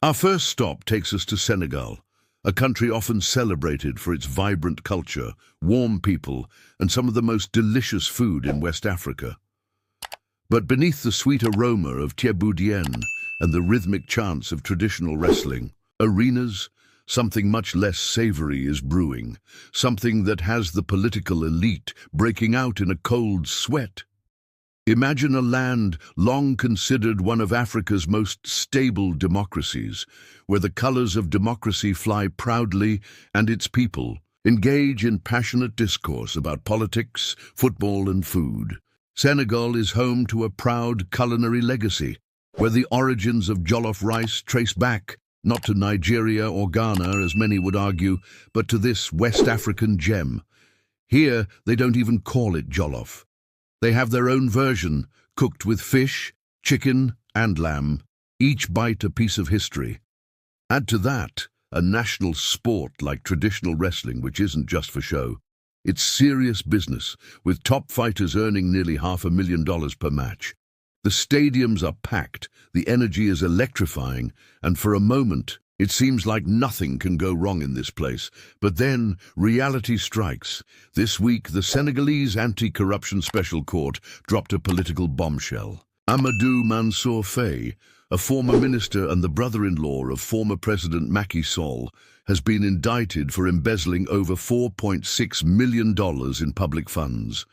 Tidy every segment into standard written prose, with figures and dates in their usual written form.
Our first stop takes us to Senegal, a country often celebrated for its vibrant culture, warm people, and some of the most delicious food in West Africa. But beneath the sweet aroma of thieboudienne and the rhythmic chants of traditional wrestling arenas, something much less savory is brewing, something that has the political elite breaking out in a cold sweat. Imagine a land long considered one of Africa's most stable democracies, where the colors of democracy fly proudly and its people engage in passionate discourse about politics, football and food. Senegal is home to a proud culinary legacy, where the origins of jollof rice trace back not to Nigeria or Ghana, as many would argue, but to this West African gem. Here, they don't even call it jollof. They have their own version, cooked with fish, chicken, and lamb, each bite a piece of history. Add to that a national sport like traditional wrestling, which isn't just for show. It's serious business, with top fighters earning nearly $500,000 per match. The stadiums are packed, the energy is electrifying, and for a moment, it seems like nothing can go wrong in this place. But then, reality strikes. This week, the Senegalese Anti-Corruption Special Court dropped a political bombshell. Amadou Mansour Faye, a former minister and the brother-in-law of former President Macky Sall, has been indicted for embezzling over $4.6 million in public funds.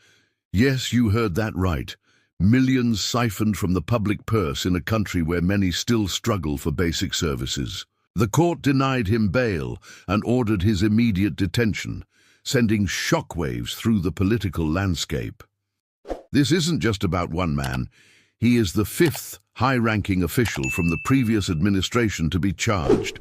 Yes, you heard that right. Millions siphoned from the public purse in a country where many still struggle for basic services. The court denied him bail and ordered his immediate detention, sending shockwaves through the political landscape. This isn't just about one man. He is the fifth high-ranking official from the previous administration to be charged.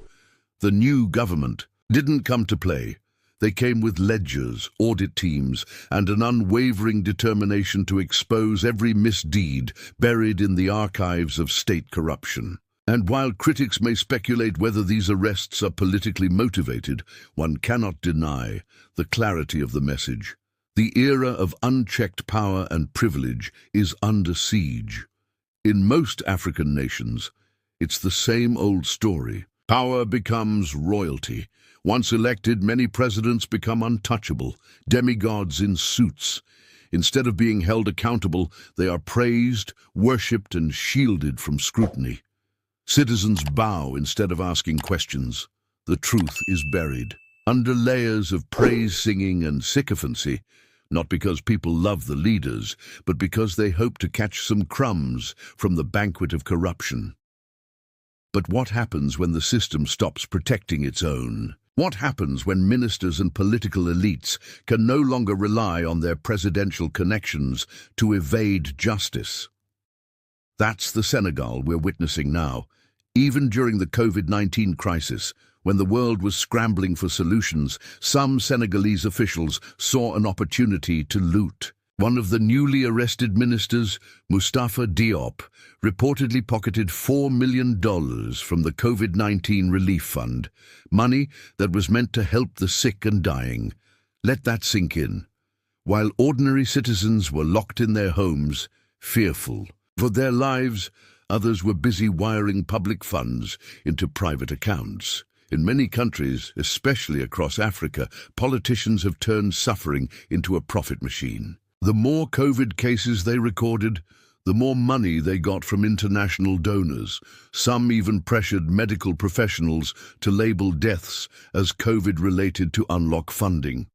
The new government didn't come to play. They came with ledgers, audit teams, and an unwavering determination to expose every misdeed buried in the archives of state corruption. And while critics may speculate whether these arrests are politically motivated, one cannot deny the clarity of the message. The era of unchecked power and privilege is under siege. In most African nations, it's the same old story. Power becomes royalty. Once elected, many presidents become untouchable, demigods in suits. Instead of being held accountable, they are praised, worshipped, and shielded from scrutiny. Citizens bow instead of asking questions. The truth is buried under layers of praise-singing and sycophancy, not because people love the leaders, but because they hope to catch some crumbs from the banquet of corruption. But what happens when the system stops protecting its own? What happens when ministers and political elites can no longer rely on their presidential connections to evade justice? That's the Senegal we're witnessing now. Even during the COVID-19 crisis, when the world was scrambling for solutions, some Senegalese officials saw an opportunity to loot. One of the newly arrested ministers, Moustapha Diop, reportedly pocketed $4 million from the COVID-19 relief fund, money that was meant to help the sick and dying. Let that sink in. While ordinary citizens were locked in their homes, fearful for their lives, others were busy wiring public funds into private accounts. In many countries, especially across Africa, politicians have turned suffering into a profit machine. The more COVID cases they recorded, the more money they got from international donors. Some even pressured medical professionals to label deaths as COVID-related to unlock funding.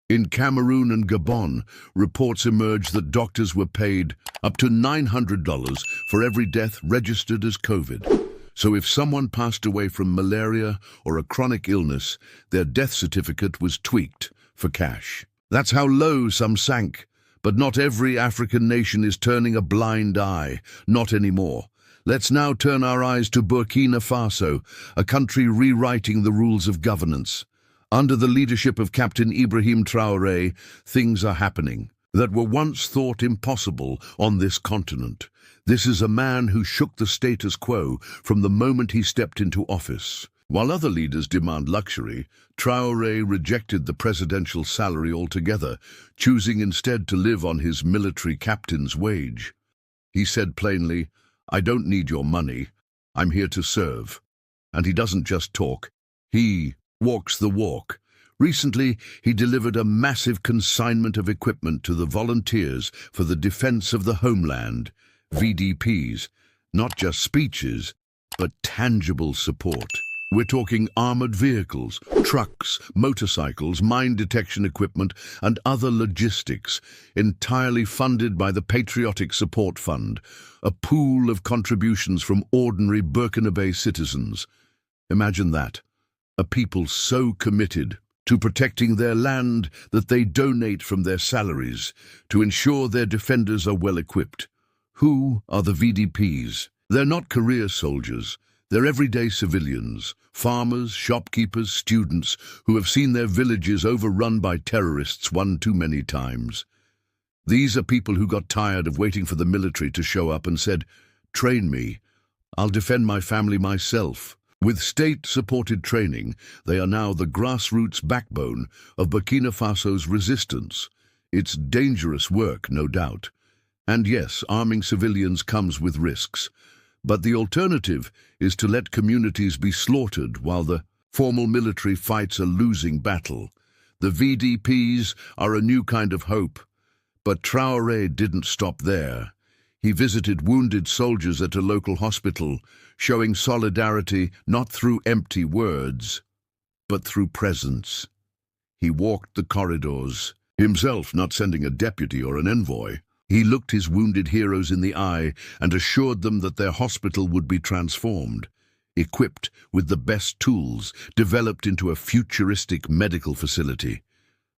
In Cameroon and Gabon, reports emerged that doctors were paid up to $900 for every death registered as COVID. So if someone passed away from malaria or a chronic illness, their death certificate was tweaked for cash. That's how low some sank. But not every African nation is turning a blind eye. Not anymore. Let's now turn our eyes to Burkina Faso, a country rewriting the rules of governance. Under the leadership of Captain Ibrahim Traoré, things are happening that were once thought impossible on this continent. This is a man who shook the status quo from the moment he stepped into office. While other leaders demand luxury, Traoré rejected the presidential salary altogether, choosing instead to live on his military captain's wage. He said plainly, "I don't need your money. I'm here to serve." And he doesn't just talk, he walks the walk. Recently, he delivered a massive consignment of equipment to the Volunteers for the Defense of the Homeland, VDPs, not just speeches, but tangible support. We're talking armored vehicles, trucks, motorcycles, mine detection equipment, and other logistics, entirely funded by the Patriotic Support Fund, a pool of contributions from ordinary Burkinabe citizens. Imagine that, a people so committed to protecting their land that they donate from their salaries to ensure their defenders are well equipped. Who are the VDPs? They're not career soldiers. They're everyday civilians, farmers, shopkeepers, students who have seen their villages overrun by terrorists one too many times. These are people who got tired of waiting for the military to show up and said, "Train me. I'll defend my family myself." With state-supported training, they are now the grassroots backbone of Burkina Faso's resistance. It's dangerous work, no doubt. And yes, arming civilians comes with risks. But the alternative is to let communities be slaughtered while the formal military fights a losing battle. The VDPs are a new kind of hope. But Traoré didn't stop there. He visited wounded soldiers at a local hospital, showing solidarity not through empty words, but through presence. He walked the corridors, himself not sending a deputy or an envoy. He looked his wounded heroes in the eye and assured them that their hospital would be transformed, equipped with the best tools, developed into a futuristic medical facility.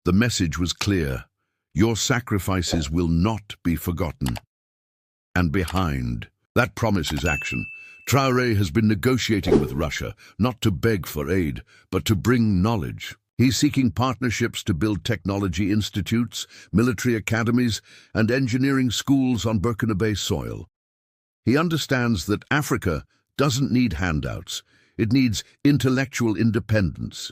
The message was clear: your sacrifices will not be forgotten. And behind that promise is action. Traoré has been negotiating with Russia, not to beg for aid, but to bring knowledge. He's seeking partnerships to build technology institutes, military academies, and engineering schools on Burkinabe soil. He understands that Africa doesn't need handouts. It needs intellectual independence.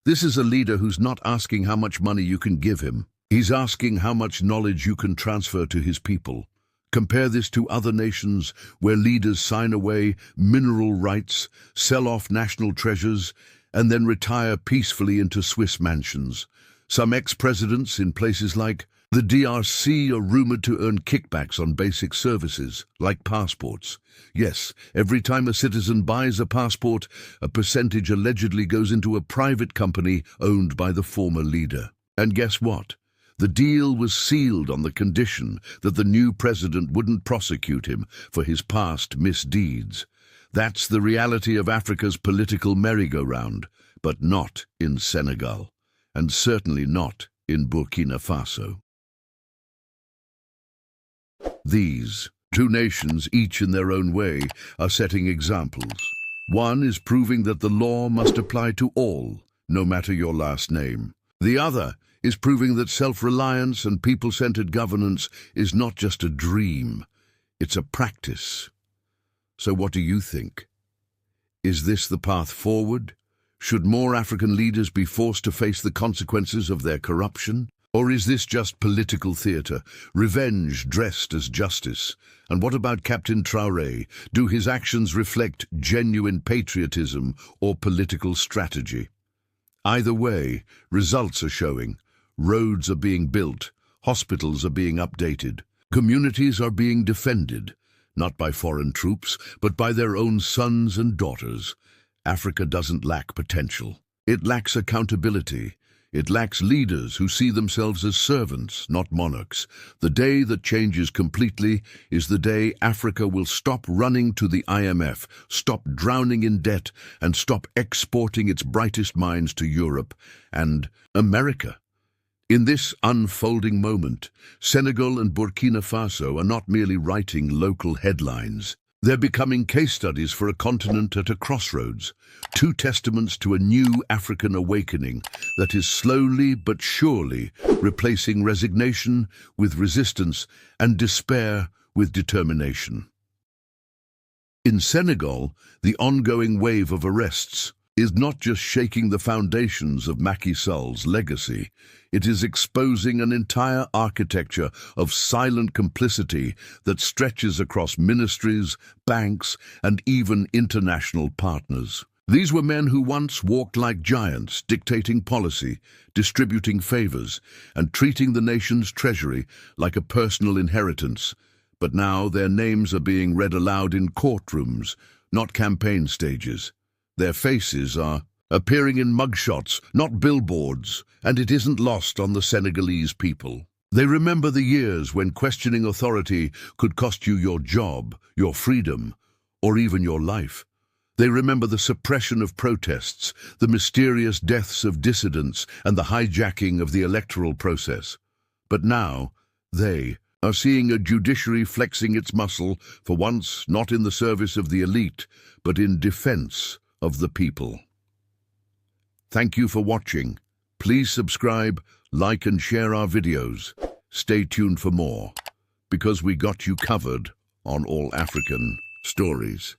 This is a leader who's not asking how much money you can give him. He's asking how much knowledge you can transfer to his people. Compare this to other nations where leaders sign away mineral rights, sell off national treasures, and then retire peacefully into Swiss mansions. Some ex-presidents in places like the DRC are rumored to earn kickbacks on basic services, like passports. Yes, every time a citizen buys a passport, a percentage allegedly goes into a private company owned by the former leader. And guess what? The deal was sealed on the condition that the new president wouldn't prosecute him for his past misdeeds. That's the reality of Africa's political merry-go-round, but not in Senegal, and certainly not in Burkina Faso. These two nations, each in their own way, are setting examples. One is proving that the law must apply to all, no matter your last name. The other is proving that self-reliance and people-centered governance is not just a dream, it's a practice. So what do you think? Is this the path forward? Should more African leaders be forced to face the consequences of their corruption? Or is this just political theater, revenge dressed as justice? And what about Captain Traoré? Do his actions reflect genuine patriotism or political strategy? Either way, results are showing. Roads are being built, hospitals are being updated, communities are being defended, not by foreign troops, but by their own sons and daughters. Africa doesn't lack potential. It lacks accountability. It lacks leaders who see themselves as servants, not monarchs. The day that changes completely is the day Africa will stop running to the IMF, stop drowning in debt, and stop exporting its brightest minds to Europe and America. In this unfolding moment, Senegal and Burkina Faso are not merely writing local headlines. They're becoming case studies for a continent at a crossroads, two testaments to a new African awakening that is slowly but surely replacing resignation with resistance and despair with determination. In Senegal, the ongoing wave of arrests is not just shaking the foundations of Macky Sall's legacy, it is exposing an entire architecture of silent complicity that stretches across ministries, banks, and even international partners. These were men who once walked like giants, dictating policy, distributing favors, and treating the nation's treasury like a personal inheritance. But now their names are being read aloud in courtrooms, not campaign stages. Their faces are appearing in mugshots, not billboards, and it isn't lost on the Senegalese people. They remember the years when questioning authority could cost you your job, your freedom, or even your life. They remember the suppression of protests, the mysterious deaths of dissidents, and the hijacking of the electoral process. But now, they are seeing a judiciary flexing its muscle, for once not in the service of the elite, but in defense of the people. Thank you for watching. Please subscribe, like and share our videos. Stay tuned for more, because we got you covered on All African Stories.